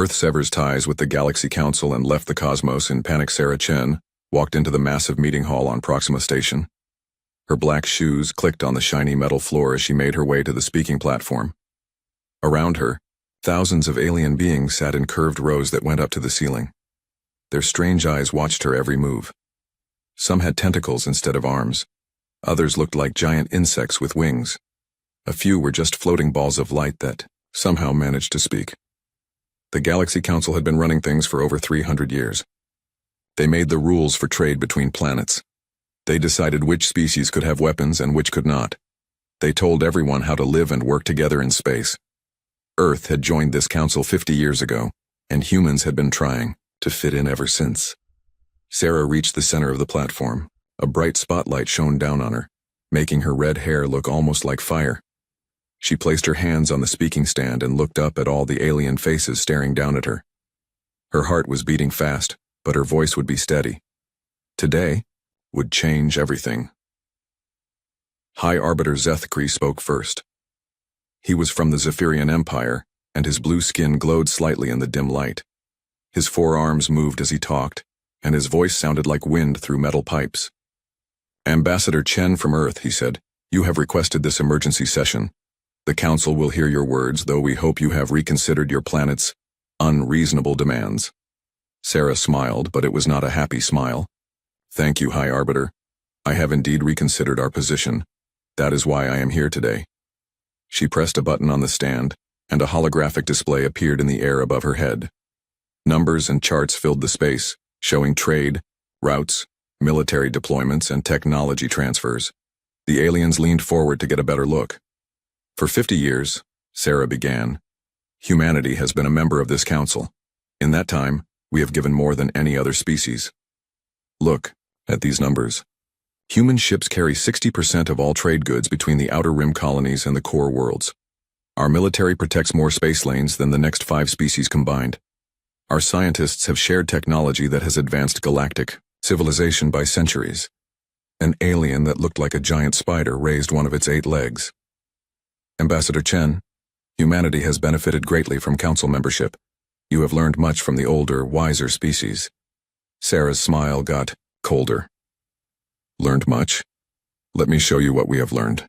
Earth severs ties with the Galaxy Council and left the cosmos in panic. Sarah Chen walked into the massive meeting hall on Proxima Station. Her black shoes clicked on the shiny metal floor as she made her way to the speaking platform. Around her, thousands of alien beings sat in curved rows that went up to the ceiling. Their strange eyes watched her every move. Some had tentacles instead of arms. Others looked like giant insects with wings. A few were just floating balls of light that somehow managed to speak. The Galaxy Council had been running things for over 300 years. They made the rules for trade between planets. They decided which species could have weapons and which could not. They told everyone how to live and work together in space. Earth had joined this council 50 years ago, and humans had been trying to fit in ever since. Sarah reached the center of the platform. A bright spotlight shone down on her, making her red hair look almost like fire. She placed her hands on the speaking stand and looked up at all the alien faces staring down at her. Her heart was beating fast, but her voice would be steady. Today would change everything. High Arbiter Zethkri spoke first. He was from the Zephyrian Empire, and his blue skin glowed slightly in the dim light. His forearms moved as he talked, and his voice sounded like wind through metal pipes. Ambassador Chen from Earth, he said, you have requested this emergency session. The Council will hear your words, though we hope you have reconsidered your planet's unreasonable demands. Sarah smiled, but it was not a happy smile. Thank you, High Arbiter. I have indeed reconsidered our position. That is why I am here today. She pressed a button on the stand, and a holographic display appeared in the air above her head. Numbers and charts filled the space, showing trade, routes, military deployments, and technology transfers. The aliens leaned forward to get a better look. For 50 years, Sarah began, humanity has been a member of this council. In that time, we have given more than any other species. Look at these numbers. Human ships carry 60% of all trade goods between the outer rim colonies and the core worlds. Our military protects more space lanes than the next 5 species combined. Our scientists have shared technology that has advanced galactic civilization by centuries. An alien that looked like a giant spider raised one of its 8 legs. Ambassador Chen, humanity has benefited greatly from council membership. You have learned much from the older, wiser species. Sarah's smile got colder. Learned much? Let me show you what we have learned.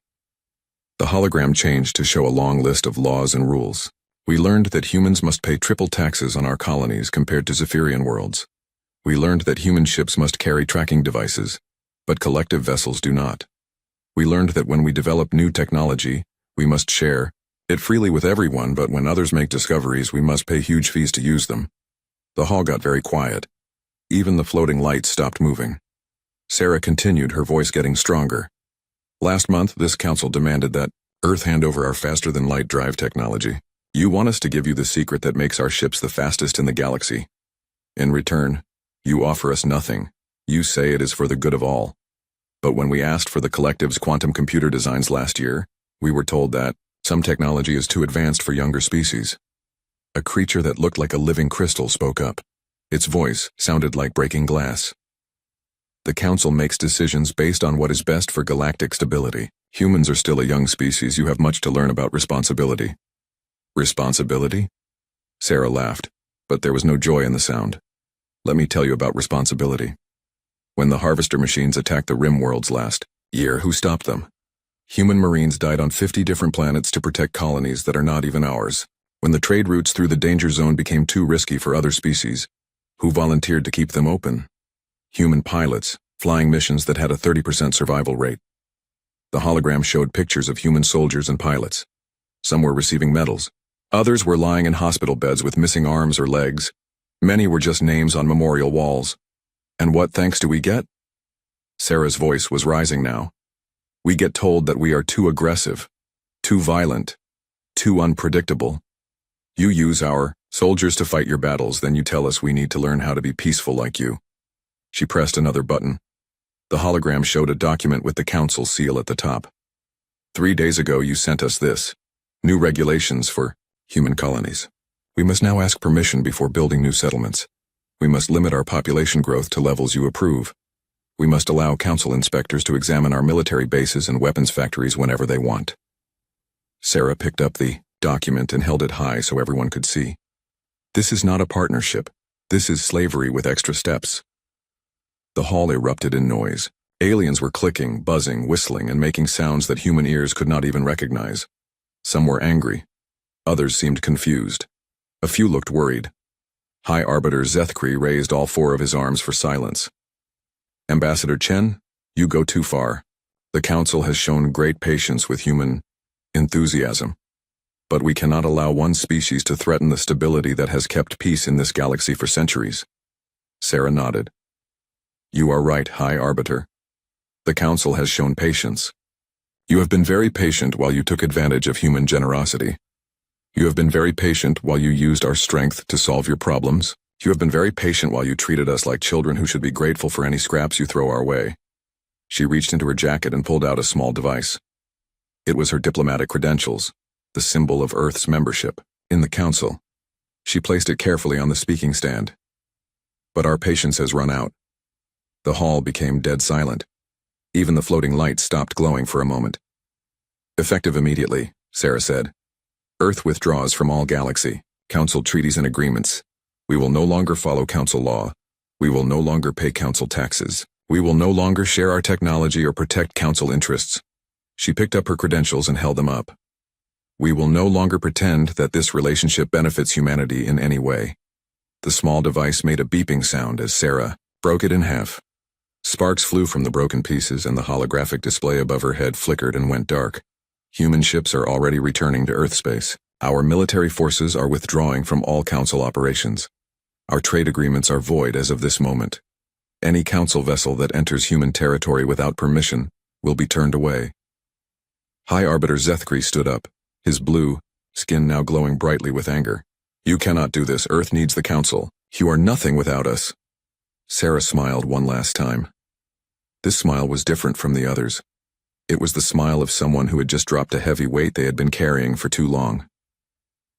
The hologram changed to show a long list of laws and rules. We learned that humans must pay triple taxes on our colonies compared to Zephyrian worlds. We learned that human ships must carry tracking devices, but collective vessels do not. We learned that when we develop new technology, we must share it freely with everyone, but when others make discoveries, we must pay huge fees to use them. The hall got very quiet. Even the floating lights stopped moving. Sarah continued, her voice getting stronger. Last month, this council demanded that Earth hand over our faster-than-light drive technology. You want us to give you the secret that makes our ships the fastest in the galaxy. In return, you offer us nothing. You say it is for the good of all. But when we asked for the collective's quantum computer designs last year, we were told that some technology is too advanced for younger species. A creature that looked like a living crystal spoke up. Its voice sounded like breaking glass. The Council makes decisions based on what is best for galactic stability. Humans are still a young species. You have much to learn about responsibility. Responsibility? Sarah laughed, but there was no joy in the sound. Let me tell you about responsibility. When the harvester machines attacked the rim worlds last year, who stopped them? Human Marines died on 50 different planets to protect colonies that are not even ours. When the trade routes through the danger zone became too risky for other species, who volunteered to keep them open? Human pilots, flying missions that had a 30% survival rate. The hologram showed pictures of human soldiers and pilots. Some were receiving medals. Others were lying in hospital beds with missing arms or legs. Many were just names on memorial walls. And what thanks do we get? Sarah's voice was rising now. We get told that we are too aggressive, too violent, too unpredictable. You use our soldiers to fight your battles, then you tell us we need to learn how to be peaceful like you. She pressed another button. The hologram showed a document with the council seal at the top. 3 days ago you sent us this. New regulations for human colonies. We must now ask permission before building new settlements. We must limit our population growth to levels you approve. We must allow council inspectors to examine our military bases and weapons factories whenever they want. Sarah picked up the document and held it high so everyone could see. This is not a partnership. This is slavery with extra steps. The hall erupted in noise. Aliens were clicking, buzzing, whistling, and making sounds that human ears could not even recognize. Some were angry. Others seemed confused. A few looked worried. High Arbiter Zethkri raised all four of his arms for silence. Ambassador Chen, you go too far. The Council has shown great patience with human enthusiasm. But we cannot allow one species to threaten the stability that has kept peace in this galaxy for centuries. Sarah nodded. You are right, High Arbiter. The Council has shown patience. You have been very patient while you took advantage of human generosity. You have been very patient while you used our strength to solve your problems. You have been very patient while you treated us like children who should be grateful for any scraps you throw our way. She reached into her jacket and pulled out a small device. It was her diplomatic credentials, the symbol of Earth's membership in the Council. She placed it carefully on the speaking stand. But our patience has run out. The hall became dead silent. Even the floating lights stopped glowing for a moment. Effective immediately, Sarah said. Earth withdraws from all galaxy, Council treaties and agreements. We will no longer follow Council law. We will no longer pay Council taxes. We will no longer share our technology or protect Council interests. She picked up her credentials and held them up. We will no longer pretend that this relationship benefits humanity in any way. The small device made a beeping sound as Sarah broke it in half. Sparks flew from the broken pieces and the holographic display above her head flickered and went dark. Human ships are already returning to Earth space. Our military forces are withdrawing from all Council operations. Our trade agreements are void as of this moment. Any Council vessel that enters human territory without permission will be turned away. High Arbiter Zethkri stood up, his blue skin now glowing brightly with anger. You cannot do this. Earth needs the Council. You are nothing without us. Sarah smiled one last time. This smile was different from the others. It was the smile of someone who had just dropped a heavy weight they had been carrying for too long.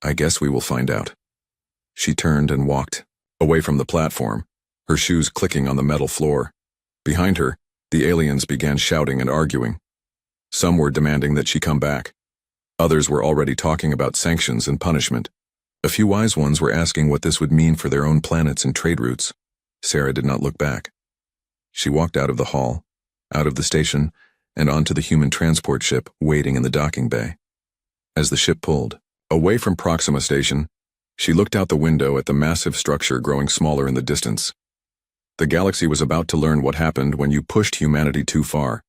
I guess we will find out. She turned and walked away from the platform, her shoes clicking on the metal floor. Behind her, the aliens began shouting and arguing. Some were demanding that she come back. Others were already talking about sanctions and punishment. A few wise ones were asking what this would mean for their own planets and trade routes. Sarah did not look back. She walked out of the hall, out of the station, and onto the human transport ship waiting in the docking bay. As the ship pulled away from Proxima Station, she looked out the window at the massive structure growing smaller in the distance. The galaxy was about to learn what happened when you pushed humanity too far.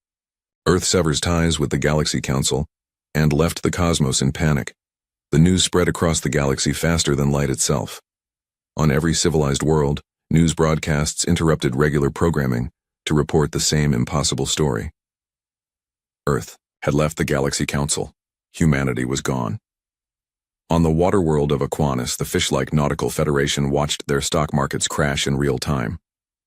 Earth severs ties with the Galaxy Council and left the cosmos in panic. The news spread across the galaxy faster than light itself. On every civilized world, news broadcasts interrupted regular programming to report the same impossible story. Earth had left the Galaxy Council. Humanity was gone. On the water world of Aquanus, the fish-like Nautical Federation watched their stock markets crash in real time.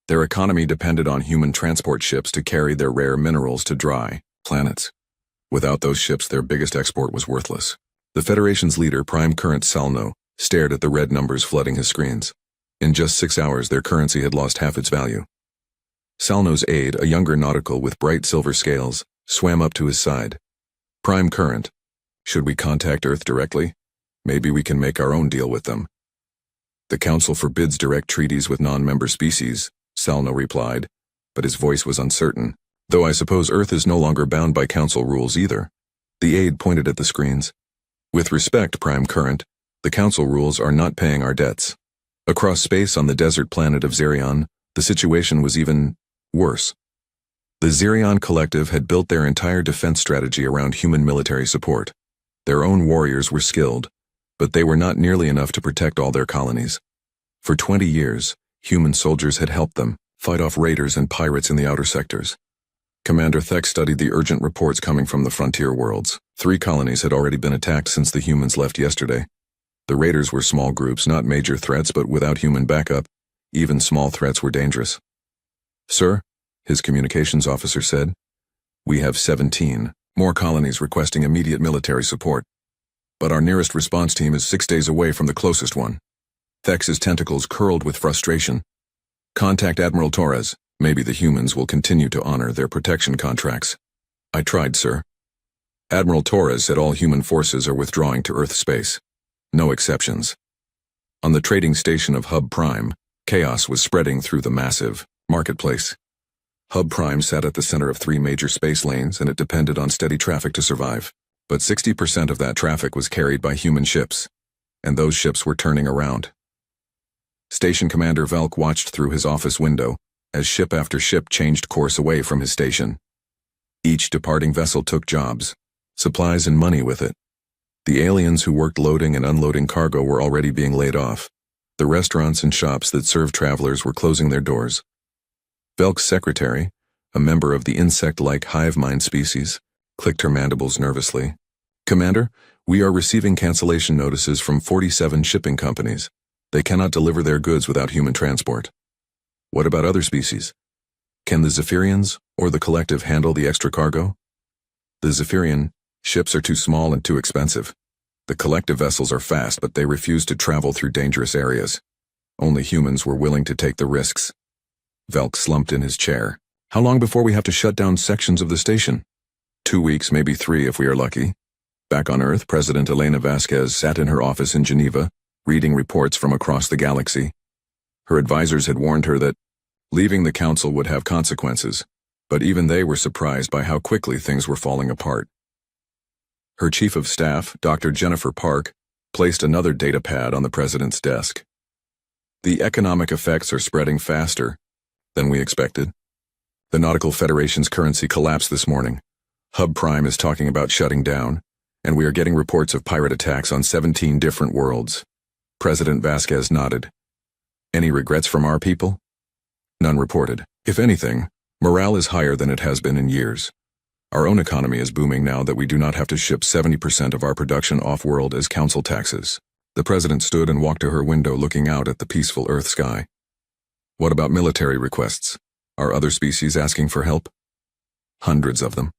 Their economy depended on human transport ships to carry their rare minerals to dry planets. Without those ships, their biggest export was worthless. The Federation's leader, Prime Current Salno, stared at the red numbers flooding his screens. In just 6 hours, their currency had lost half its value. Salno's aide, a younger nautical with bright silver scales, swam up to his side. Prime Current, should we contact Earth directly? Maybe we can make our own deal with them. The Council forbids direct treaties with non-member species, Salno replied, but his voice was uncertain. Though I suppose Earth is no longer bound by Council rules either. The aide pointed at the screens. With respect, Prime Current, the Council rules are not paying our debts. Across space on the desert planet of Zerion, the situation was even worse. The Zerion Collective had built their entire defense strategy around human military support. Their own warriors were skilled, but they were not nearly enough to protect all their colonies. For 20 years, human soldiers had helped them fight off raiders and pirates in the outer sectors. Commander Thek studied the urgent reports coming from the frontier worlds. 3 colonies had already been attacked since the humans left yesterday. The raiders were small groups, not major threats, but without human backup, even small threats were dangerous. Sir, his communications officer said, we have 17 more colonies requesting immediate military support. But our nearest response team is 6 days away from the closest one. Thex's tentacles curled with frustration. Contact Admiral Torres. Maybe the humans will continue to honor their protection contracts. I tried, sir. Admiral Torres said all human forces are withdrawing to Earth space. No exceptions. On the trading station of Hub Prime, chaos was spreading through the massive marketplace. Hub Prime sat at the center of 3 major space lanes, and it depended on steady traffic to survive. But 60% of that traffic was carried by human ships, and those ships were turning around. Station Commander Velk watched through his office window as ship after ship changed course away from his station. Each departing vessel took jobs, supplies, and money with it. The aliens who worked loading and unloading cargo were already being laid off. The restaurants and shops that served travelers were closing their doors. Velk's secretary, a member of the insect-like hive mind species, clicked her mandibles nervously. "Commander, we are receiving cancellation notices from 47 shipping companies. They cannot deliver their goods without human transport." "What about other species? Can the Zephyrians or the Collective handle the extra cargo?" "The Zephyrian ships are too small and too expensive. The Collective vessels are fast, but they refuse to travel through dangerous areas. Only humans were willing to take the risks." Velk slumped in his chair. "How long before we have to shut down sections of the station?" 2 weeks, maybe 3 if we are lucky." Back on Earth, President Elena Vasquez sat in her office in Geneva, reading reports from across the galaxy. Her advisors had warned her that leaving the council would have consequences, but even they were surprised by how quickly things were falling apart. Her chief of staff, Dr. Jennifer Park, placed another data pad on the president's desk. "The economic effects are spreading faster than we expected. The Nautical Federation's currency collapsed this morning. Hub Prime is talking about shutting down, and we are getting reports of pirate attacks on 17 different worlds." President Vasquez nodded. "Any regrets from our people?" None reported. "If anything, morale is higher than it has been in years. Our own economy is booming now that we do not have to ship 70% of our production off-world as council taxes." The president stood and walked to her window, looking out at the peaceful Earth sky. "What about military requests? Are other species asking for help?" "Hundreds of them.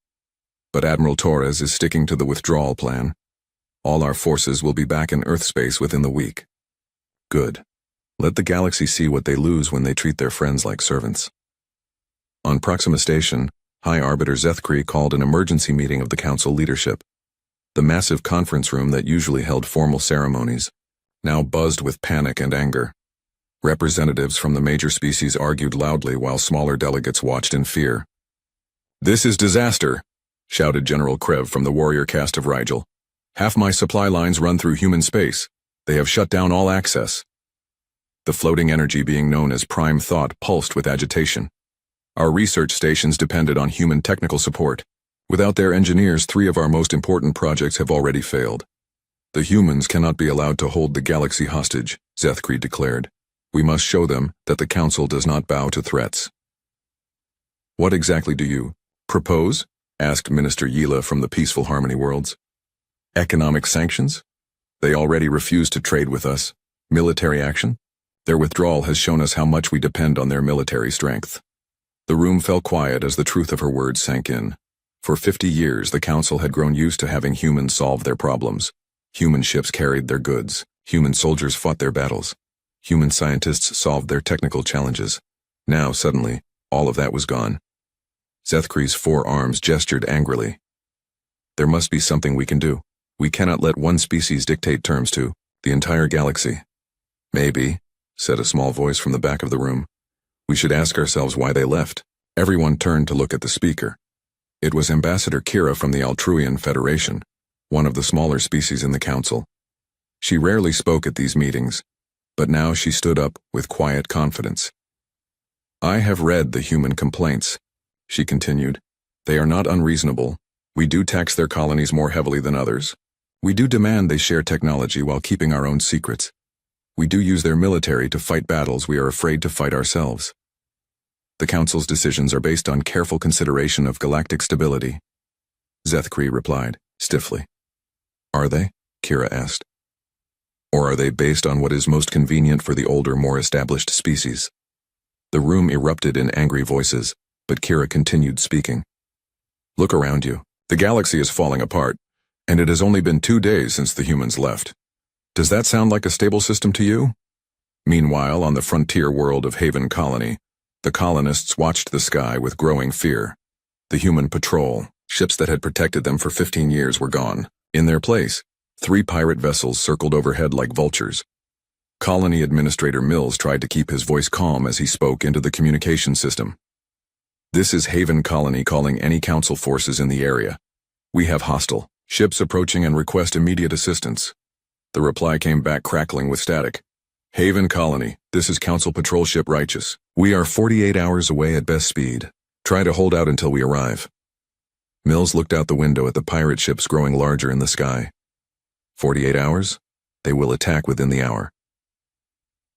But Admiral Torres is sticking to the withdrawal plan. All our forces will be back in Earth space within the week." "Good. Let the galaxy see what they lose when they treat their friends like servants." On Proxima Station, High Arbiter Zethkri called an emergency meeting of the council leadership. The massive conference room that usually held formal ceremonies now buzzed with panic and anger. Representatives from the major species argued loudly while smaller delegates watched in fear. "This is disaster," shouted General Krev from the warrior caste of Rigel. "Half my supply lines run through human space. They have shut down all access." The floating energy being known as prime thought pulsed with agitation. "Our research stations depended on human technical support. Without their engineers, 3 of our most important projects have already failed. The humans cannot be allowed to hold the galaxy hostage," Zethkri declared. "We must show them that the council does not bow to threats." "What exactly do you propose?" asked Minister Yila from the Peaceful Harmony Worlds. "Economic sanctions? They already refuse to trade with us. Military action? Their withdrawal has shown us how much we depend on their military strength." The room fell quiet as the truth of her words sank in. For 50 years, the council had grown used to having humans solve their problems. Human ships carried their goods. Human soldiers fought their battles. Human scientists solved their technical challenges. Now, suddenly, all of that was gone. Zethkri's 4 arms gestured angrily. "There must be something we can do. We cannot let one species dictate terms to the entire galaxy." "Maybe," said a small voice from the back of the room, "we should ask ourselves why they left." Everyone turned to look at the speaker. It was Ambassador Kira from the Altruian Federation, one of the smaller species in the council. She rarely spoke at these meetings, but now she stood up with quiet confidence. "I have read the human complaints," she continued. "They are not unreasonable. We do tax their colonies more heavily than others. We do demand they share technology while keeping our own secrets. We do use their military to fight battles we are afraid to fight ourselves. The Council's decisions are based on careful consideration of galactic stability." Zethkri replied, stiffly. "Are they?" Kira asked. "Or are they based on what is most convenient for the older, more established species?" The room erupted in angry voices, but Kira continued speaking. "Look around you. The galaxy is falling apart, and it has only been 2 days since the humans left. Does that sound like a stable system to you?" Meanwhile, on the frontier world of Haven Colony, the colonists watched the sky with growing fear. The human patrol, ships that had protected them for 15 years, were gone. In their place, 3 pirate vessels circled overhead like vultures. Colony Administrator Mills tried to keep his voice calm as he spoke into the communication system. "This is Haven Colony calling any council forces in the area. We have hostile ships approaching and request immediate assistance." The reply came back crackling with static. "Haven Colony, this is Council Patrol Ship Righteous. We are 48 hours away at best speed. Try to hold out until we arrive." Mills looked out the window at the pirate ships growing larger in the sky. 48 hours? They will attack within the hour.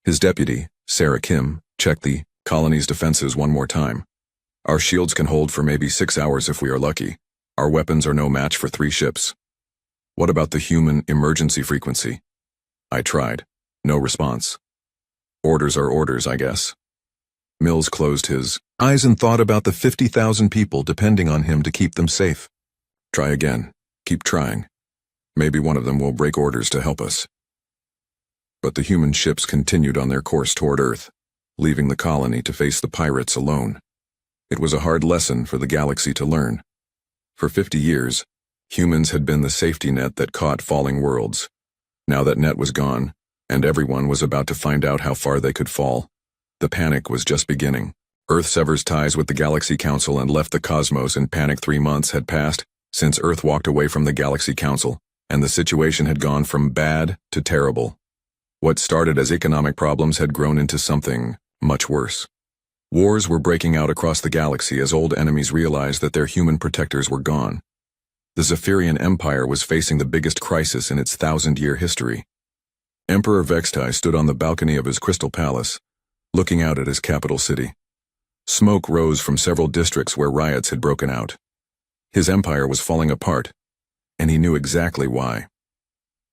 His deputy, Sarah Kim, checked the colony's defenses one more time. "Our shields can hold for maybe 6 hours if we are lucky. Our weapons are no match for 3 ships. What about the human emergency frequency?" I tried. No response. Orders are orders, I guess. Mills closed his eyes and thought about the 50,000 people depending on him to keep them safe. "Try again. Keep trying. Maybe one of them will break orders to help us." But the human ships continued on their course toward Earth, leaving the colony to face the pirates alone. It was a hard lesson for the galaxy to learn. For 50 years, humans had been the safety net that caught falling worlds. Now that net was gone, and everyone was about to find out how far they could fall, the panic was just beginning. Earth severs ties with the Galaxy Council and left the cosmos in panic. 3 months had passed since Earth walked away from the Galaxy Council, and the situation had gone from bad to terrible. What started as economic problems had grown into something much worse. Wars were breaking out across the galaxy as old enemies realized that their human protectors were gone. The Zephyrian Empire was facing the biggest crisis in its 1,000-year history. Emperor Vextai stood on the balcony of his crystal palace, looking out at his capital city. Smoke rose from several districts where riots had broken out. His empire was falling apart, and he knew exactly why.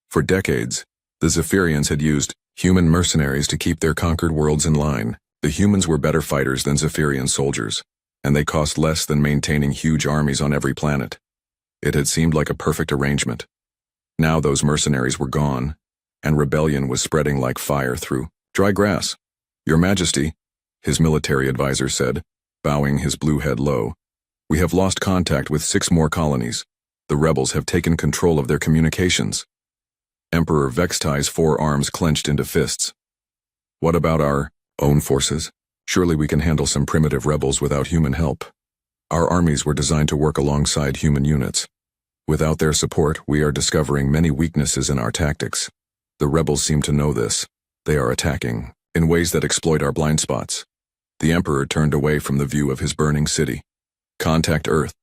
For decades, the Zephyrians had used human mercenaries to keep their conquered worlds in line. The humans were better fighters than Zephyrian soldiers, and they cost less than maintaining huge armies on every planet. It had seemed like a perfect arrangement. Now those mercenaries were gone, and rebellion was spreading like fire through dry grass. "Your Majesty," his military advisor said, bowing his blue head low, "we have lost contact with 6 more colonies. The rebels have taken control of their communications." Emperor Vextai's 4 arms clenched into fists. "What about our own forces? Surely we can handle some primitive rebels without human help. Our armies were designed to work alongside human units. Without their support, we are discovering many weaknesses in our tactics. The rebels seem to know this. They are attacking in ways that exploit our blind spots." The Emperor turned away from the view of his burning city. "Contact Earth.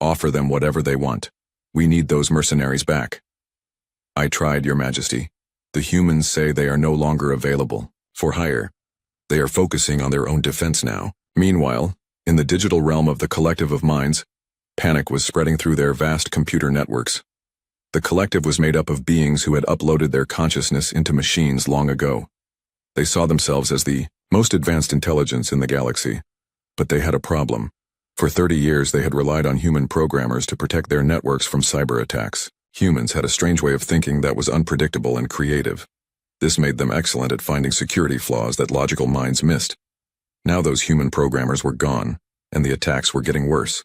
Offer them whatever they want. We need those mercenaries back." "I tried, Your Majesty. The humans say they are no longer available for hire. They are focusing on their own defense now." Meanwhile, in the digital realm of the Collective of Minds, panic was spreading through their vast computer networks. The Collective was made up of beings who had uploaded their consciousness into machines long ago. They saw themselves as the most advanced intelligence in the galaxy, but they had a problem. For 30 years they had relied on human programmers to protect their networks from cyber attacks. Humans had a strange way of thinking that was unpredictable and creative. This made them excellent at finding security flaws that logical minds missed. Now those human programmers were gone, and the attacks were getting worse.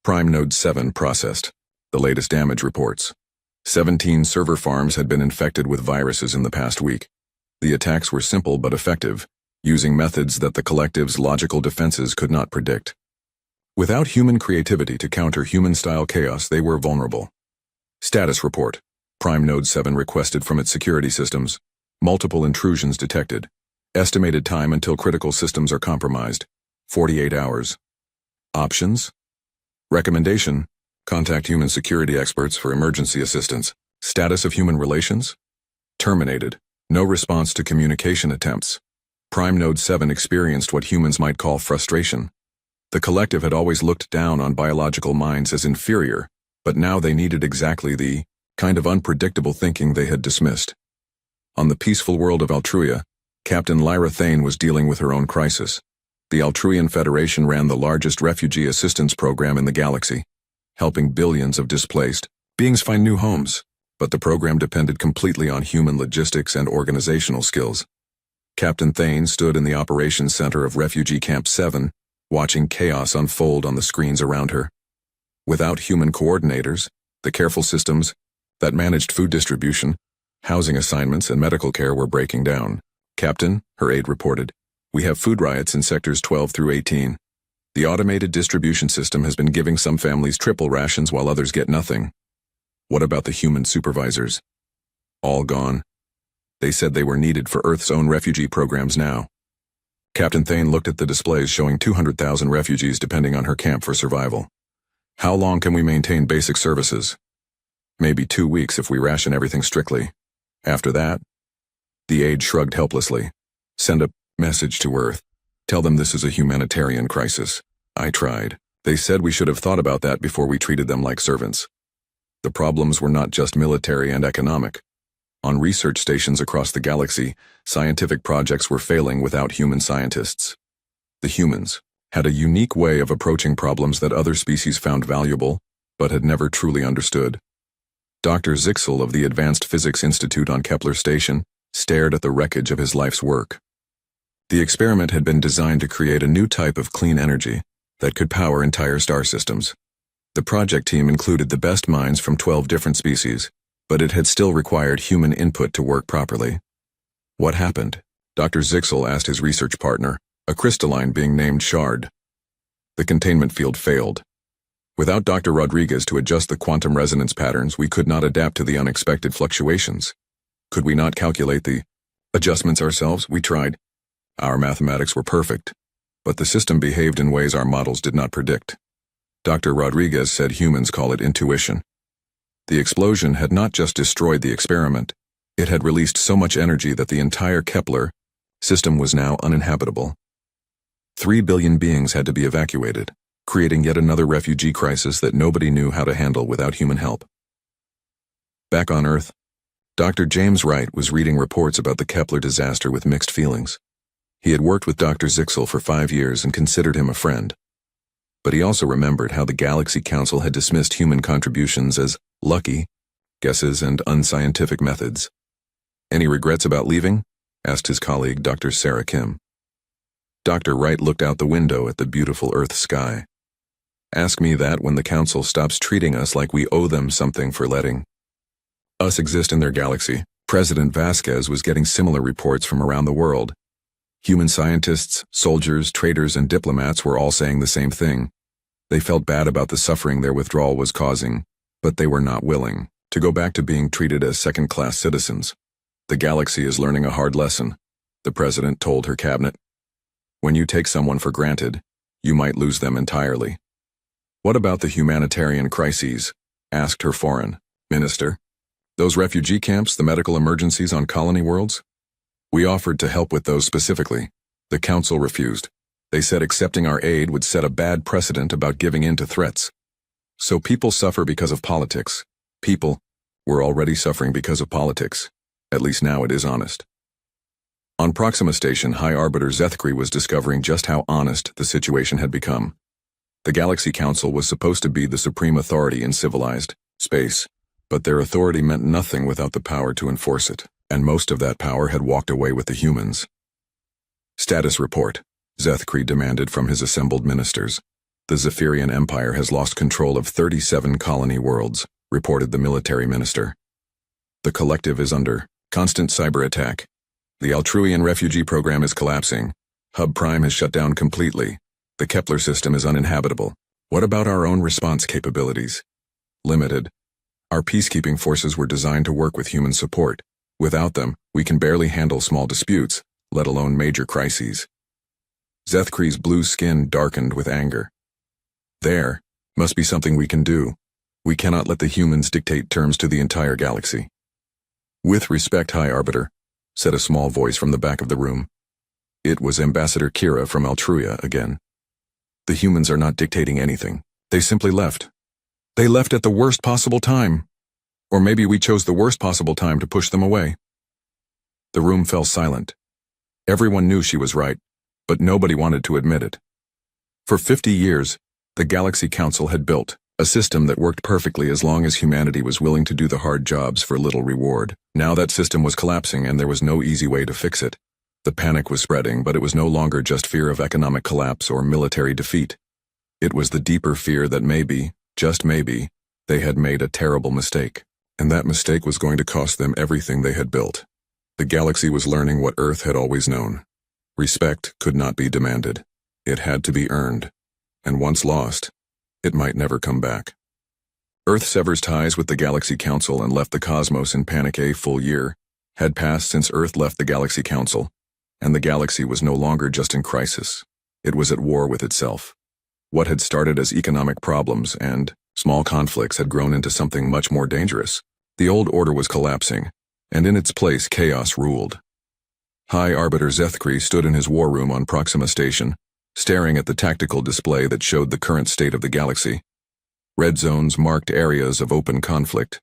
Prime Node 7 processed the latest damage reports. 17 server farms had been infected with viruses in the past week. The attacks were simple but effective, using methods that the Collective's logical defenses could not predict. Without human creativity to counter human-style chaos, they were vulnerable. Status report. Prime Node 7 requested from its security systems. Multiple intrusions detected. Estimated time until critical systems are compromised. 48 hours. Options? Recommendation: contact human security experts for emergency assistance. Status of human relations? Terminated. No response to communication attempts. Prime Node 7 experienced what humans might call frustration. The Collective had always looked down on biological minds as inferior, but now they needed exactly the kind of unpredictable thinking they had dismissed. On the peaceful world of Altruia, Captain Lyra Thane was dealing with her own crisis. The Altruian Federation ran the largest refugee assistance program in the galaxy, helping billions of displaced beings find new homes, but the program depended completely on human logistics and organizational skills. Captain Thane stood in the operations center of Refugee Camp 7, watching chaos unfold on the screens around her. Without human coordinators, the careful systems that managed food distribution Housing assignments and medical care were breaking down. "Captain," her aide reported, "we have food riots in sectors 12 through 18. The automated distribution system has been giving some families triple rations while others get nothing." "What about the human supervisors?" "All gone. They said they were needed for Earth's own refugee programs now." Captain Thane looked at the displays showing 200,000 refugees depending on her camp for survival. "How long can we maintain basic services?" "Maybe 2 weeks if we ration everything strictly. After that?" The aide shrugged helplessly. "Send a message to Earth. Tell them this is a humanitarian crisis." "I tried. They said we should have thought about that before we treated them like servants." The problems were not just military and economic. On research stations across the galaxy, scientific projects were failing without human scientists. The humans had a unique way of approaching problems that other species found valuable, but had never truly understood. Dr. Zixel of the Advanced Physics Institute on Kepler Station stared at the wreckage of his life's work. The experiment had been designed to create a new type of clean energy that could power entire star systems. The project team included the best minds from 12 different species, but it had still required human input to work properly. "What happened?" Dr. Zixel asked his research partner, a crystalline being named Shard. "The containment field failed. Without Dr. Rodriguez to adjust the quantum resonance patterns, we could not adapt to the unexpected fluctuations. Could we not calculate the adjustments ourselves? We tried. Our mathematics were perfect, but the system behaved in ways our models did not predict. Dr. Rodriguez said humans call it intuition. The explosion had not just destroyed the experiment, it had released so much energy that the entire Kepler system was now uninhabitable. 3 billion beings had to be evacuated, creating yet another refugee crisis that nobody knew how to handle without human help. Back on Earth, Dr. James Wright was reading reports about the Kepler disaster with mixed feelings. He had worked with Dr. Zixel for 5 years and considered him a friend. But he also remembered how the Galaxy Council had dismissed human contributions as lucky guesses and unscientific methods. "Any regrets about leaving?" asked his colleague, Dr. Sarah Kim. Dr. Wright looked out the window at the beautiful Earth sky. "Ask me that when the Council stops treating us like we owe them something for letting us exist in their galaxy." President Vasquez was getting similar reports from around the world. Human scientists, soldiers, traders, and diplomats were all saying the same thing. They felt bad about the suffering their withdrawal was causing, but they were not willing to go back to being treated as second-class citizens. "The galaxy is learning a hard lesson," the president told her cabinet. "When you take someone for granted, you might lose them entirely." "What about the humanitarian crises?" asked her foreign minister. "Those refugee camps, the medical emergencies on colony worlds?" "We offered to help with those specifically. The Council refused. They said accepting our aid would set a bad precedent about giving in to threats. So people suffer because of politics. People were already suffering because of politics. At least now it is honest." On Proxima Station, High Arbiter Zethkri was discovering just how honest the situation had become. The Galaxy Council was supposed to be the supreme authority in civilized space, but their authority meant nothing without the power to enforce it, and most of that power had walked away with the humans. "Status report," Zethkri demanded from his assembled ministers. "The Zephyrian Empire has lost control of 37 colony worlds," reported the military minister. "The collective is under constant cyber attack. The Altruian refugee program is collapsing. Hub Prime has shut down completely. The Kepler system is uninhabitable. What about our own response capabilities?" "Limited. Our peacekeeping forces were designed to work with human support. Without them, we can barely handle small disputes, let alone major crises." Zethkri's blue skin darkened with anger. "There must be something we can do. We cannot let the humans dictate terms to the entire galaxy." "With respect, High Arbiter," said a small voice from the back of the room. It was Ambassador Kira from Altruia again. "The humans are not dictating anything. They simply left. They left at the worst possible time. Or maybe we chose the worst possible time to push them away." The room fell silent. Everyone knew she was right, but nobody wanted to admit it. For 50 years, the Galaxy Council had built a system that worked perfectly as long as humanity was willing to do the hard jobs for little reward. Now that system was collapsing and there was no easy way to fix it. The panic was spreading, but it was no longer just fear of economic collapse or military defeat. It was the deeper fear that maybe, just maybe, they had made a terrible mistake. And that mistake was going to cost them everything they had built. The galaxy was learning what Earth had always known. Respect could not be demanded. It had to be earned. And once lost, it might never come back. Earth severs ties with the Galaxy Council and left the cosmos in panic. A full year had passed since Earth left the Galaxy Council, and the galaxy was no longer just in crisis. It was at war with itself. What had started as economic problems and small conflicts had grown into something much more dangerous. The old order was collapsing, and in its place chaos ruled. High Arbiter Zethkri stood in his war room on Proxima Station, staring at the tactical display that showed the current state of the galaxy. Red zones marked areas of open conflict.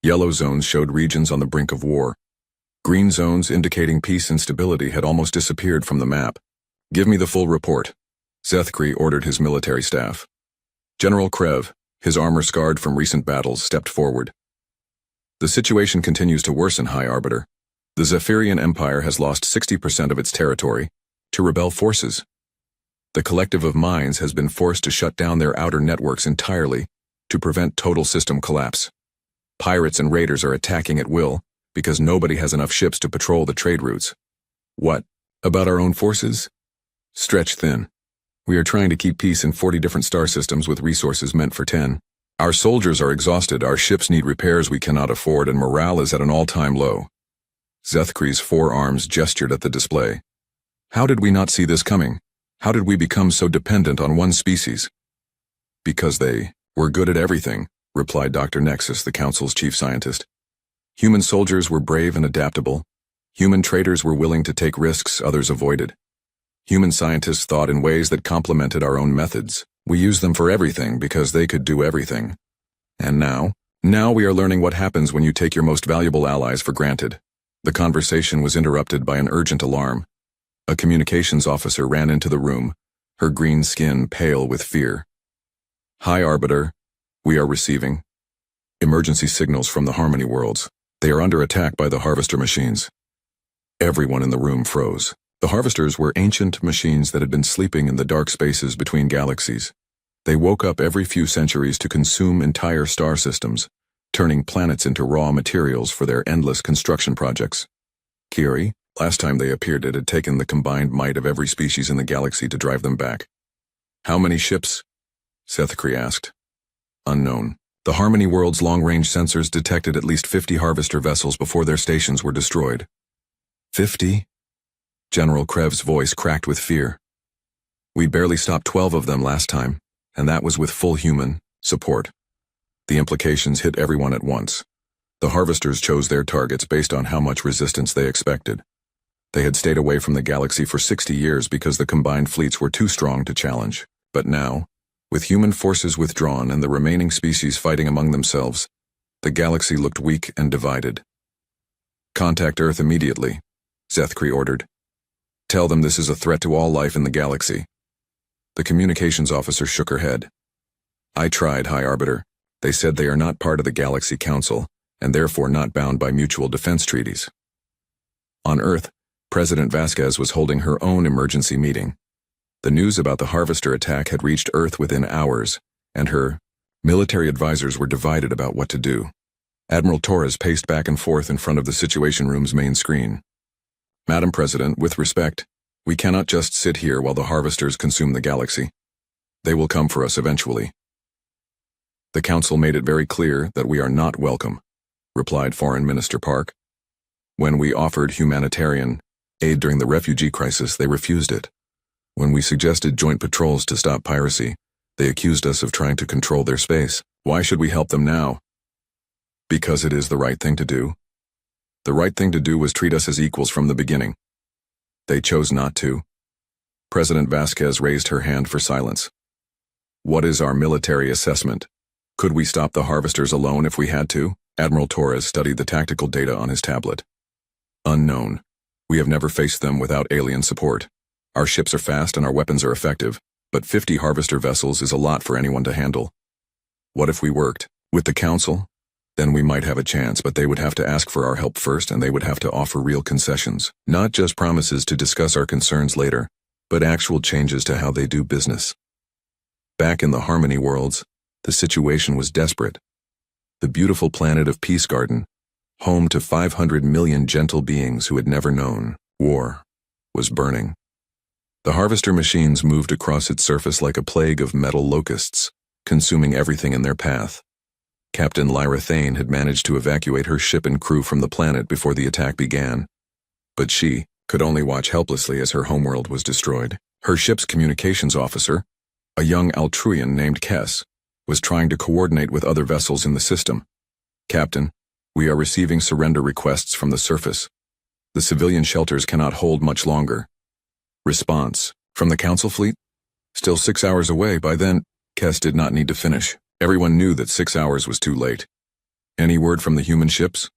Yellow zones showed regions on the brink of war. Green zones indicating peace and stability had almost disappeared from the map. "Give me the full report," Zethkri ordered his military staff. General Krev, his armor scarred from recent battles, stepped forward. "The situation continues to worsen, High Arbiter. The Zephyrian Empire has lost 60% of its territory to rebel forces. The Collective of Minds has been forced to shut down their outer networks entirely to prevent total system collapse. Pirates and raiders are attacking at will because nobody has enough ships to patrol the trade routes. What about our own forces? Stretched thin. We are trying to keep peace in 40 different star systems with resources meant for 10. Our soldiers are exhausted, our ships need repairs we cannot afford, and morale is at an all-time low." Zethkri's forearms gestured at the display. "How did we not see this coming? How did we become so dependent on one species?" "Because they were good at everything," replied Dr. Nexus, the Council's chief scientist. "Human soldiers were brave and adaptable. Human traders were willing to take risks others avoided. Human scientists thought in ways that complemented our own methods. We used them for everything because they could do everything. And now we are learning what happens when you take your most valuable allies for granted." The conversation was interrupted by an urgent alarm. A communications officer ran into the room, her green skin pale with fear. "High Arbiter, we are receiving emergency signals from the Harmony worlds. They are under attack by the Harvester machines." Everyone in the room froze. The Harvesters were ancient machines that had been sleeping in the dark spaces between galaxies. They woke up every few centuries to consume entire star systems, turning planets into raw materials for their endless construction projects. Kiri, last time they appeared, it had taken the combined might of every species in the galaxy to drive them back. "How many ships?" Zethkri asked. "Unknown. The Harmony world's long-range sensors detected at least 50 Harvester vessels before their stations were destroyed." 50? General Krev's voice cracked with fear. "We barely stopped 12 of them last time, and that was with full human support." The implications hit everyone at once. The Harvesters chose their targets based on how much resistance they expected. They had stayed away from the galaxy for 60 years because the combined fleets were too strong to challenge. But now, with human forces withdrawn and the remaining species fighting among themselves, the galaxy looked weak and divided. "Contact Earth immediately," Zethkri ordered. "Tell them this is a threat to all life in the galaxy." The communications officer shook her head. "I tried, High Arbiter. They said they are not part of the Galaxy Council, and therefore not bound by mutual defense treaties." On Earth, President Vasquez was holding her own emergency meeting. The news about the Harvester attack had reached Earth within hours, and her military advisors were divided about what to do. Admiral Torres paced back and forth in front of the Situation Room's main screen. "Madam President, with respect, we cannot just sit here while the Harvesters consume the galaxy. They will come for us eventually." "The Council made it very clear that we are not welcome," replied Foreign Minister Park. "When we offered humanitarian aid during the refugee crisis, they refused it. When we suggested joint patrols to stop piracy, they accused us of trying to control their space. Why should we help them now?" "Because it is the right thing to do. The right thing to do was treat us as equals from the beginning. They chose not to." President Vasquez raised her hand for silence. "What is our military assessment? Could we stop the Harvesters alone if we had to?" Admiral Torres studied the tactical data on his tablet. "Unknown. We have never faced them without alien support. Our ships are fast and our weapons are effective, but 50 Harvester vessels is a lot for anyone to handle. What if we worked with the Council? Then we might have a chance, but they would have to ask for our help first, and they would have to offer real concessions. Not just promises to discuss our concerns later, but actual changes to how they do business." Back in the Harmony worlds, the situation was desperate. The beautiful planet of Peace Garden, home to 500 million gentle beings who had never known war, was burning. The harvester machines moved across its surface like a plague of metal locusts, consuming everything in their path. Captain Lyra Thane had managed to evacuate her ship and crew from the planet before the attack began, but she could only watch helplessly as her homeworld was destroyed. Her ship's communications officer, a young Altruian named Kess, was trying to coordinate with other vessels in the system. "Captain, we are receiving surrender requests from the surface. The civilian shelters cannot hold much longer." Response from the Council fleet? Still 6 hours away by then. Kess did not need to finish. Everyone knew that 6 hours was too late. "Any word from the human ships?"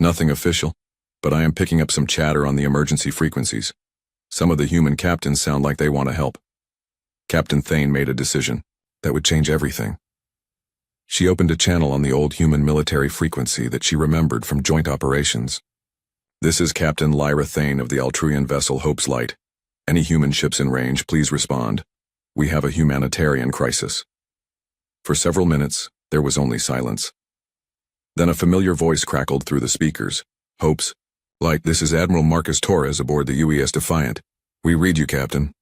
"Nothing official, but I am picking up some chatter on the emergency frequencies. Some of the human captains sound like they want to help." Captain Thane made a decision that would change everything. She opened a channel on the old human military frequency that she remembered from joint operations. "This is Captain Lyra Thane of the Altruian vessel Hope's Light. Any human ships in range, please respond. We have a humanitarian crisis." For several minutes, there was only silence. Then a familiar voice crackled through the speakers. "Hope's Light, this is Admiral Marcus Torres aboard the UES Defiant. We read you, Captain.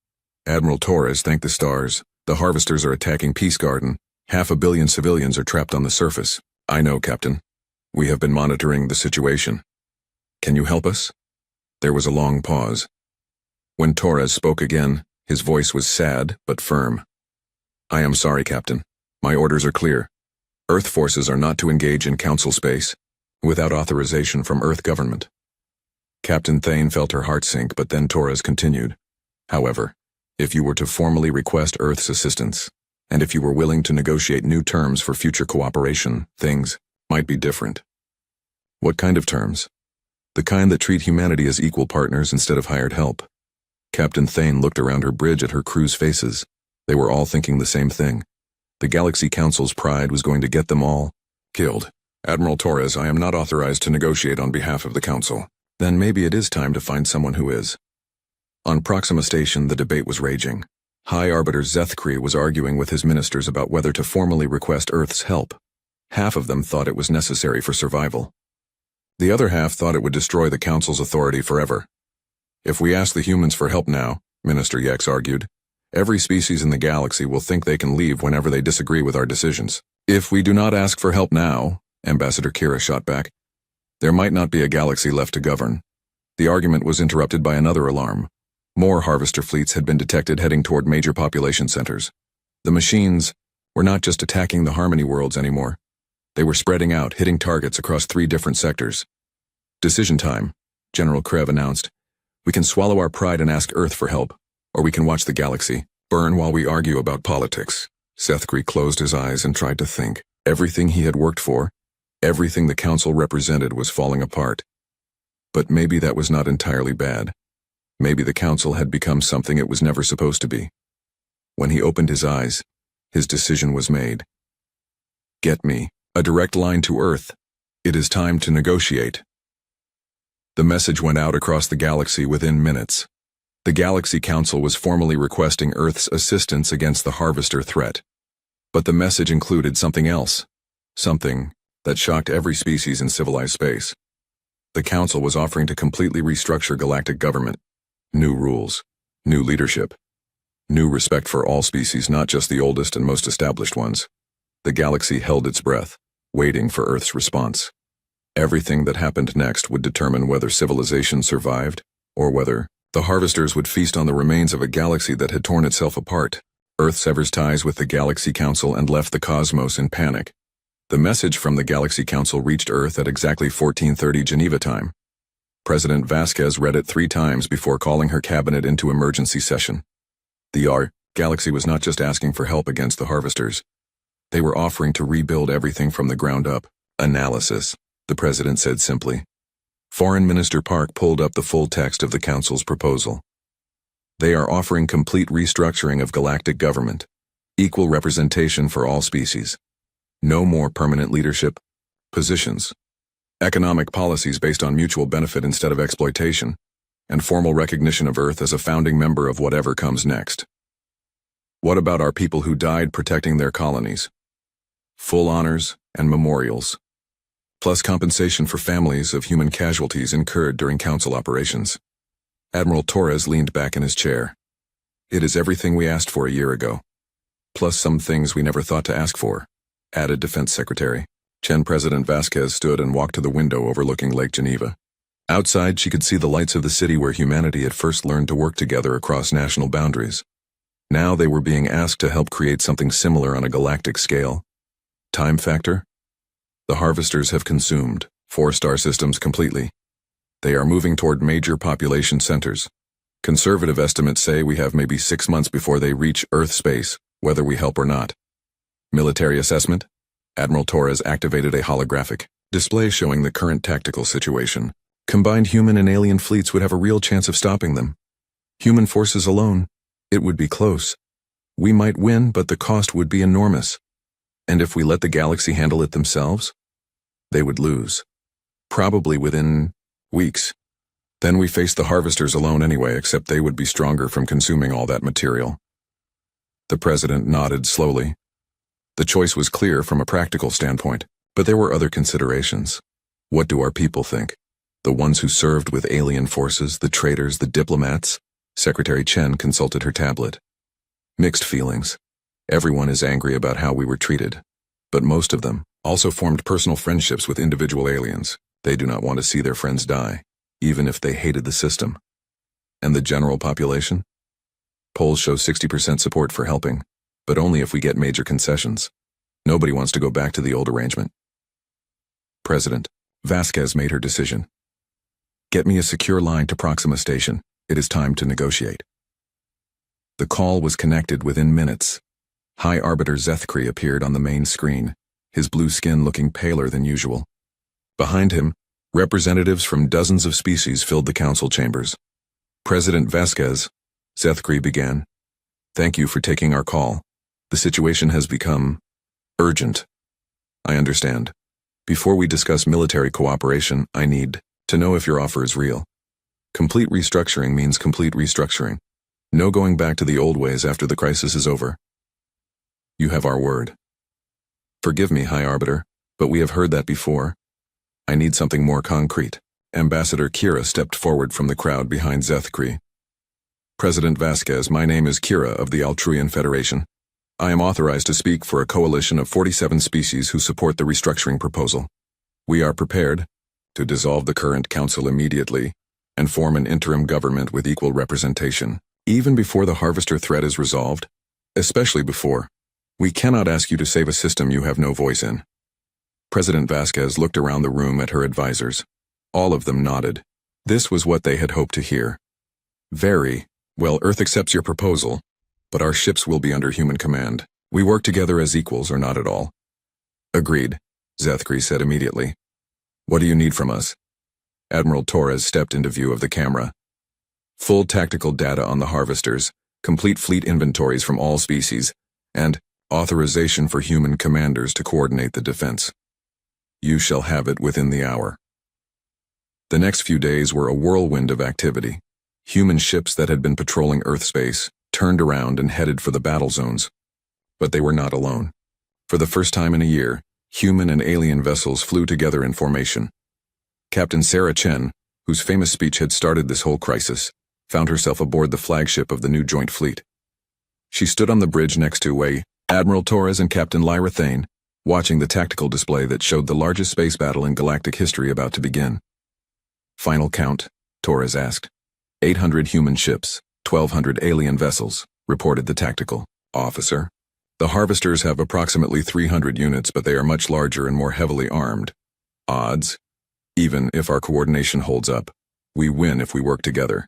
Admiral Torres, thank the stars. The harvesters are attacking Peace Garden. 500 million civilians are trapped on the surface." "I know, Captain. We have been monitoring the situation. Can you help us?" There was a long pause. When Torres spoke again, his voice was sad but firm. "I am sorry, Captain. My orders are clear. Earth forces are not to engage in Council space without authorization from Earth government." Captain Thane felt her heart sink, but then Torres continued. "However, if you were to formally request Earth's assistance, and if you were willing to negotiate new terms for future cooperation, things might be different." "What kind of terms?" "The kind that treat humanity as equal partners instead of hired help." Captain Thane looked around her bridge at her crew's faces. They were all thinking the same thing. The Galaxy Council's pride was going to get them all killed. "Admiral Torres, I am not authorized to negotiate on behalf of the Council." "Then maybe it is time to find someone who is." On Proxima Station, the debate was raging. High Arbiter Zethkri was arguing with his ministers about whether to formally request Earth's help. Half of them thought it was necessary for survival. The other half thought it would destroy the Council's authority forever. "If we ask the humans for help now," Minister Yex argued, "every species in the galaxy will think they can leave whenever they disagree with our decisions. If we do not ask for help now," Ambassador Kira shot back, "there might not be a galaxy left to govern." The argument was interrupted by another alarm. More harvester fleets had been detected heading toward major population centers. The machines were not just attacking the Harmony worlds anymore. They were spreading out, hitting targets across 3 different sectors. "Decision time," General Krev announced. "We can swallow our pride and ask Earth for help, or we can watch the galaxy burn while we argue about politics." Zethkri closed his eyes and tried to think. Everything he had worked for, everything the Council represented, was falling apart. But maybe that was not entirely bad. Maybe the Council had become something it was never supposed to be. When he opened his eyes, his decision was made. "Get me a direct line to Earth. It is time to negotiate." The message went out across the galaxy within minutes. The Galaxy Council was formally requesting Earth's assistance against the Harvester threat. But the message included something else. Something that shocked every species in civilized space. The Council was offering to completely restructure galactic government. New rules, new leadership, new respect for all species, not just the oldest and most established ones. The galaxy held its breath, waiting for Earth's response. Everything that happened next would determine whether civilization survived, or whether the harvesters would feast on the remains of a galaxy that had torn itself apart. Earth severs ties with the Galaxy Council and left the cosmos in panic. The message from the Galaxy Council reached Earth at exactly 14:30 Geneva time. President Vasquez read it 3 times before calling her cabinet into emergency session. The Galaxy was not just asking for help against the harvesters. They were offering to rebuild everything from the ground up. "Analysis," the president said simply. Foreign Minister Park pulled up the full text of the Council's proposal. They are offering complete restructuring of galactic government, equal representation for all species, no more permanent leadership positions, economic policies based on mutual benefit instead of exploitation, and formal recognition of Earth as a founding member of whatever comes next. "What about our people who died protecting their colonies?" "Full honors and memorials, plus compensation for families of human casualties incurred during Council operations. Admiral Torres leaned back in his chair. It is everything we asked for a year ago, plus some things we never thought to ask for, added Defense Secretary. President Vasquez stood and walked to the window overlooking Lake Geneva. Outside, she could see the lights of the city where humanity had first learned to work together across national boundaries. Now they were being asked to help create something similar on a galactic scale. Time factor? The harvesters have consumed 4 star systems completely. They are moving toward major population centers. Conservative estimates say we have maybe 6 months before they reach Earth space, whether we help or not. Military assessment? Admiral Torres activated a holographic display showing the current tactical situation. Combined human and alien fleets would have a real chance of stopping them. Human forces alone, it would be close. We might win, but the cost would be enormous. And if we let the galaxy handle it themselves, they would lose. Probably within weeks. Then we face the harvesters alone anyway, except they would be stronger from consuming all that material. The president nodded slowly. The choice was clear from a practical standpoint, but there were other considerations. What do our people think? The ones who served with alien forces, the traitors, the diplomats? Secretary Chen consulted her tablet. Mixed feelings. Everyone is angry about how we were treated. But most of them also formed personal friendships with individual aliens. They do not want to see their friends die, even if they hated the system. And the general population? Polls show 60% support for helping, but only if we get major concessions. Nobody wants to go back to the old arrangement. President Vasquez made her decision. Get me a secure line to Proxima Station. It is time to negotiate. The call was connected within minutes. High Arbiter Zethkri appeared on the main screen, his blue skin looking paler than usual. Behind him, representatives from dozens of species filled the council chambers. President Vasquez, Zethkri began. Thank you for taking our call. The situation has become urgent. I understand. Before we discuss military cooperation, I need to know if your offer is real. Complete restructuring means complete restructuring. No going back to the old ways after the crisis is over. You have our word. Forgive me, High Arbiter, but we have heard that before. I need something more concrete. Ambassador Kira stepped forward from the crowd behind Zethkri. President Vasquez, my name is Kira of the Altruian Federation. I am authorized to speak for a coalition of 47 species who support the restructuring proposal. We are prepared to dissolve the current council immediately and form an interim government with equal representation, even before the harvester threat is resolved, especially before. We cannot ask you to save a system you have no voice in. President Vasquez looked around the room at her advisors. All of them nodded. This was what they had hoped to hear. Very well, Earth accepts your proposal, but our ships will be under human command. We work together as equals or not at all. Agreed, Zethkri said immediately. What do you need from us? Admiral Torres stepped into view of the camera. Full tactical data on the harvesters, complete fleet inventories from all species, and authorization for human commanders to coordinate the defense. You shall have it within the hour. The next few days were a whirlwind of activity. Human ships that had been patrolling Earth space turned around and headed for the battle zones. But they were not alone. For the first time in a year, human and alien vessels flew together in formation. Captain Sarah Chen, whose famous speech had started this whole crisis, found herself aboard the flagship of the new joint fleet. She stood on the bridge next to Admiral Torres and Captain Lyra Thane, watching the tactical display that showed the largest space battle in galactic history about to begin. Final count, Torres asked. 800 human ships, 1,200 alien vessels, reported the tactical officer. The harvesters have approximately 300 units, but they are much larger and more heavily armed. Odds? Even if our coordination holds up, we win if we work together.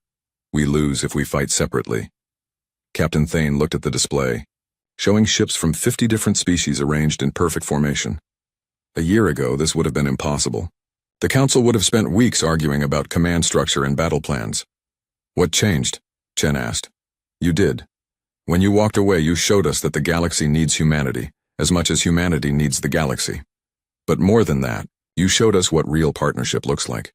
We lose if we fight separately. Captain Thane looked at the display, showing ships from 50 different species arranged in perfect formation. A year ago, this would have been impossible. The Council would have spent weeks arguing about command structure and battle plans. What changed? Chen asked. You did. When you walked away, you showed us that the galaxy needs humanity, as much as humanity needs the galaxy. But more than that, you showed us what real partnership looks like.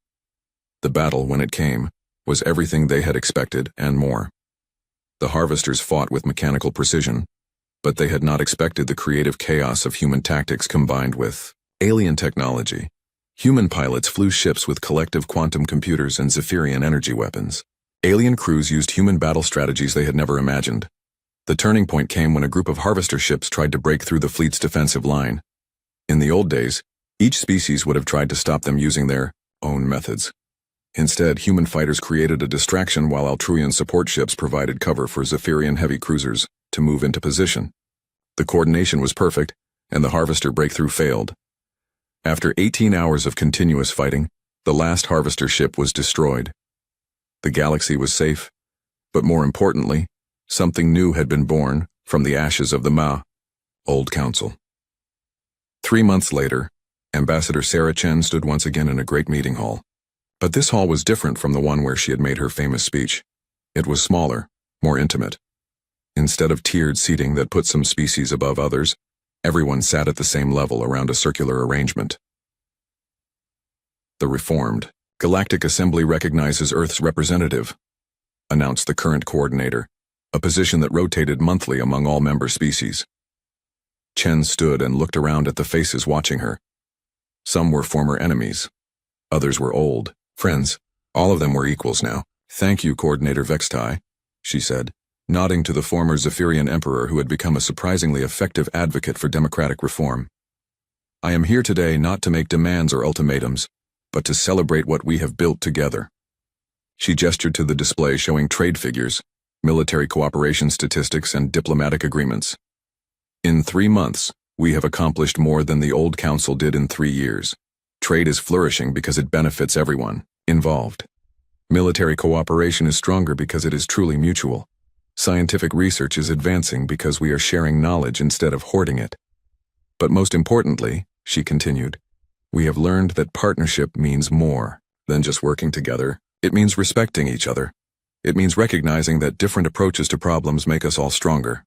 The battle, when it came, was everything they had expected and more. The harvesters fought with mechanical precision, but they had not expected the creative chaos of human tactics combined with Alien technology. Human pilots flew ships with collective quantum computers and Zephyrian energy weapons. Alien crews used human battle strategies they had never imagined. The turning point came when a group of harvester ships tried to break through the fleet's defensive line. In the old days, each species would have tried to stop them using their own methods. Instead, human fighters created a distraction while Altruian support ships provided cover for Zephyrian heavy cruisers to move into position. The coordination was perfect, and the harvester breakthrough failed. After 18 hours of continuous fighting, the last harvester ship was destroyed. The galaxy was safe, but more importantly, something new had been born from the ashes of the Old Council. 3 months later, Ambassador Sarah Chen stood once again in a great meeting hall. But this hall was different from the one where she had made her famous speech. It was smaller, more intimate. Instead of tiered seating that put some species above others, everyone sat at the same level around a circular arrangement. The Reformed Galactic Assembly recognizes Earth's representative, announced the current coordinator, a position that rotated monthly among all member species. Chen stood and looked around at the faces watching her. Some were former enemies. Others were old friends. All of them were equals now. "Thank you, Coordinator Vextai," she said, nodding to the former Zephyrian emperor who had become a surprisingly effective advocate for democratic reform. "I am here today not to make demands or ultimatums, but to celebrate what we have built together." She gestured to the display showing trade figures, military cooperation statistics, and diplomatic agreements. "In 3 months, we have accomplished more than the Old Council did in 3 years. Trade is flourishing because it benefits everyone involved. Military cooperation is stronger because it is truly mutual. Scientific research is advancing because we are sharing knowledge instead of hoarding it. But most importantly," she continued, "we have learned that partnership means more than just working together. It means respecting each other. It means recognizing that different approaches to problems make us all stronger."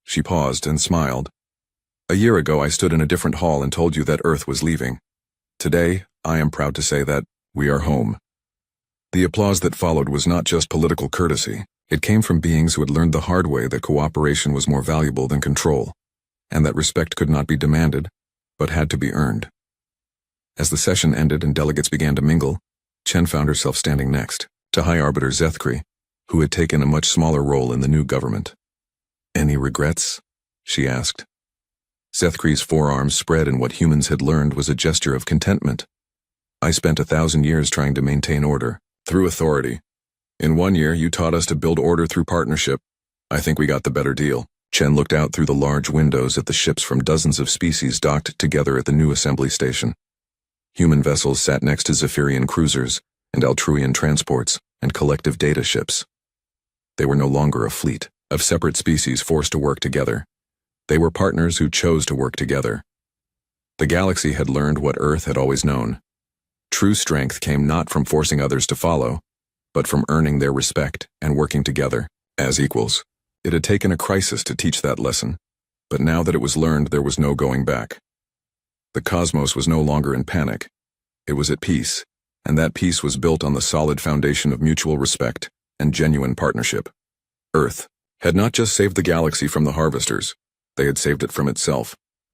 She paused and smiled. "A year ago I stood in a different hall and told you that Earth was leaving. Today, I am proud to say that we are home." The applause that followed was not just political courtesy. It came from beings who had learned the hard way that cooperation was more valuable than control, and that respect could not be demanded, but had to be earned. As the session ended and delegates began to mingle, Chen found herself standing next to High Arbiter Zethkri, who had taken a much smaller role in the new government. "Any regrets?" she asked. Zethkri's forearms spread in what humans had learned was a gesture of contentment. "I spent 1,000 years trying to maintain order, through authority. In 1 year, you taught us to build order through partnership. I think we got the better deal." Chen looked out through the large windows at the ships from dozens of species docked together at the new assembly station. Human vessels sat next to Zephyrian cruisers and Altruian transports and collective data ships. They were no longer a fleet of separate species forced to work together. They were partners who chose to work together. The galaxy had learned what Earth had always known. True strength came not from forcing others to follow, but from earning their respect and working together as equals. It had taken a crisis to teach that lesson, but now that it was learned, there was no going back. The cosmos was no longer in panic. It was at peace, and that peace was built on the solid foundation of mutual respect and genuine partnership. Earth had not just saved the galaxy from the harvesters, they had saved it from itself.